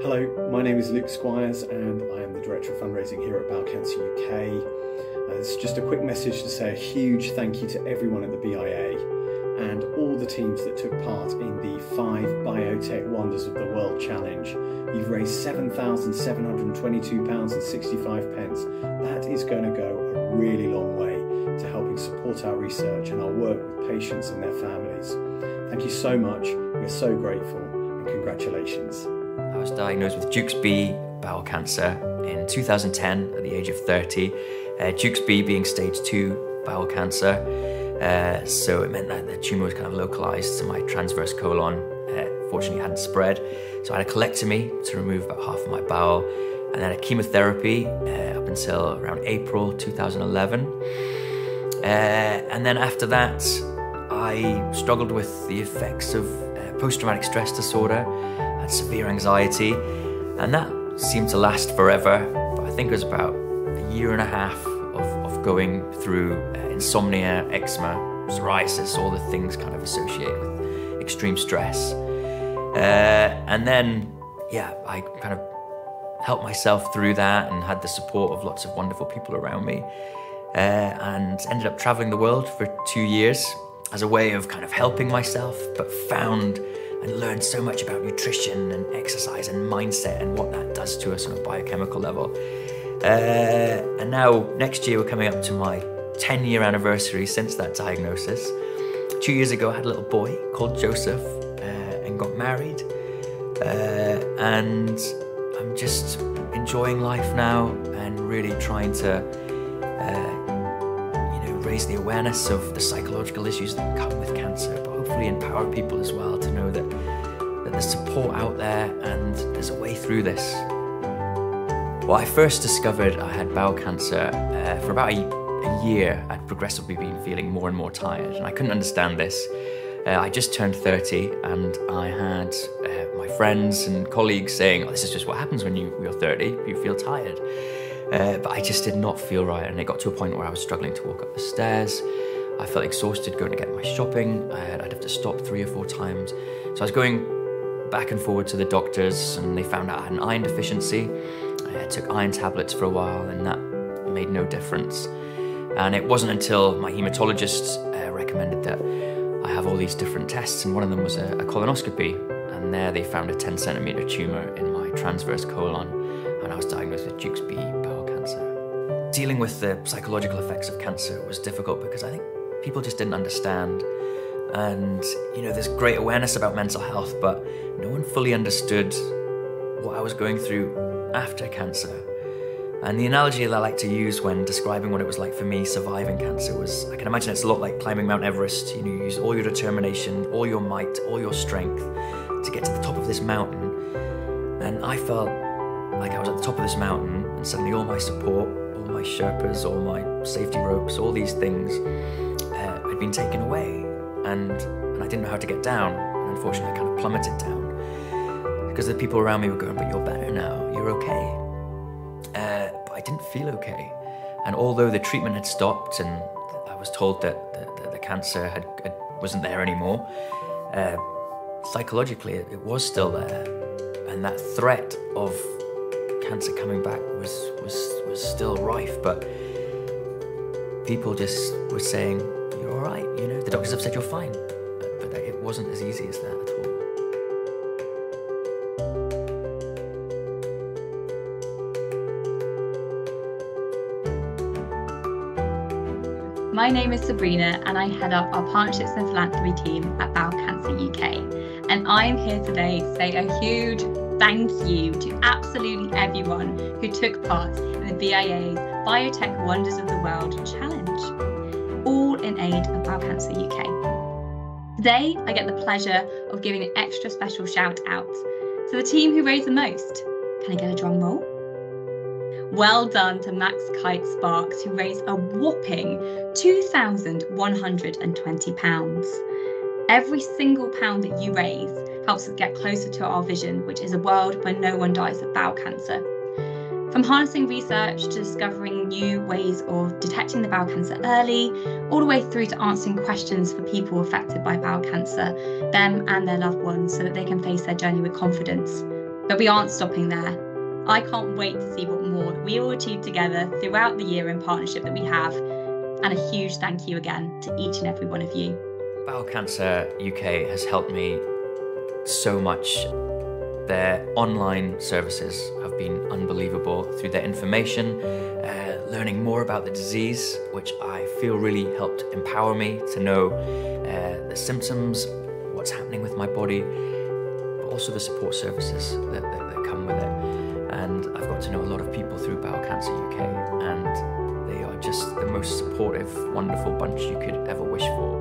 Hello, my name is Luke Squires and I am the Director of Fundraising here at Bowel Cancer UK. It's just a quick message to say a huge thank you to everyone at the BIA and all the teams that took part in the 5 Biotech Wonders of the World Challenge. You've raised £7,722.65. That is going to go a really long way to helping support our research and our work with patients and their families. Thank you so much, we're so grateful, and congratulations. I was diagnosed with Dukes B bowel cancer in 2010 at the age of 30. Dukes B being stage 2 bowel cancer. So it meant that the tumour was kind of localised to my transverse colon. Fortunately, it hadn't spread. So I had a colectomy to remove about half of my bowel, and then a chemotherapy up until around April 2011. And then after that, I struggled with the effects of post-traumatic stress disorder, had severe anxiety, and that seemed to last forever. But I think it was about a year and a half of going through insomnia, eczema, psoriasis, all the things kind of associated with extreme stress. And then, yeah, I kind of helped myself through that and had the support of lots of wonderful people around me, and ended up traveling the world for 2 years as a way of kind of helping myself, but found and learned so much about nutrition and exercise and mindset and what that does to us on a biochemical level. And now next year we're coming up to my 10-year anniversary since that diagnosis. 2 years ago I had a little boy called Joseph and got married, and I'm just enjoying life now and really trying to raise the awareness of the psychological issues that come with cancer, but hopefully empower people as well to know that there's support out there and there's a way through this. Well, I first discovered I had bowel cancer for about a year. I'd progressively been feeling more and more tired, and I couldn't understand this. I just turned 30, and I had my friends and colleagues saying, "Oh, this is just what happens when you're 30, you feel tired." But I just did not feel right, and it got to a point where I was struggling to walk up the stairs. I felt exhausted going to get my shopping. I'd have to stop 3 or 4 times. So I was going back and forward to the doctors, and they found out I had an iron deficiency. I took iron tablets for a while, and that made no difference. And it wasn't until my hematologist recommended that I have all these different tests, and one of them was a colonoscopy. And there they found a 10-centimetre tumour in my transverse colon, and I was diagnosed with Dukes B bowel cancer. Dealing with the psychological effects of cancer was difficult because I think people just didn't understand. And, there's great awareness about mental health, but no one fully understood what I was going through after cancer. And the analogy that I like to use when describing what it was like for me surviving cancer was, I can imagine it's a lot like climbing Mount Everest. You use all your determination, all your might, all your strength to get to the top of this mountain. And I felt like I was at the top of this mountain, and suddenly all my support, all my Sherpas, all my safety ropes, all these things had been taken away. And I didn't know how to get down. And unfortunately, I kind of plummeted down because the people around me were going, "But you're better now, you're okay." But I didn't feel okay. And although the treatment had stopped and I was told that the cancer wasn't there anymore, psychologically it was still there. And that threat of cancer coming back was still rife, but people just were saying, "You're all right, the doctors have said you're fine." But it wasn't as easy as that at all. My name is Sabrina, and I head up our Partnerships and Philanthropy team at Bowel Cancer UK. And I'm here today to say a huge thank you to absolutely everyone who took part in the BIA's Biotech Wonders of the World Challenge, all in aid of Bowel Cancer UK. Today, I get the pleasure of giving an extra special shout out to the team who raised the most. Can I get a drum roll? Well done to Max Kite Sparks, who raised a whopping £2,120. Every single pound that you raise helps us get closer to our vision, which is a world where no one dies of bowel cancer. From harnessing research to discovering new ways of detecting the bowel cancer early, all the way through to answering questions for people affected by bowel cancer, them and their loved ones, so that they can face their journey with confidence. But we aren't stopping there. I can't wait to see what more that we will achieve together throughout the year in partnership that we have. And a huge thank you again to each and every one of you. Bowel Cancer UK has helped me so much. Their online services have been unbelievable through their information, learning more about the disease, which I feel really helped empower me to know the symptoms, what's happening with my body, but also the support services that come with it. And I've got to know a lot of people through Bowel Cancer UK, and they are just the most supportive, wonderful bunch you could ever wish for.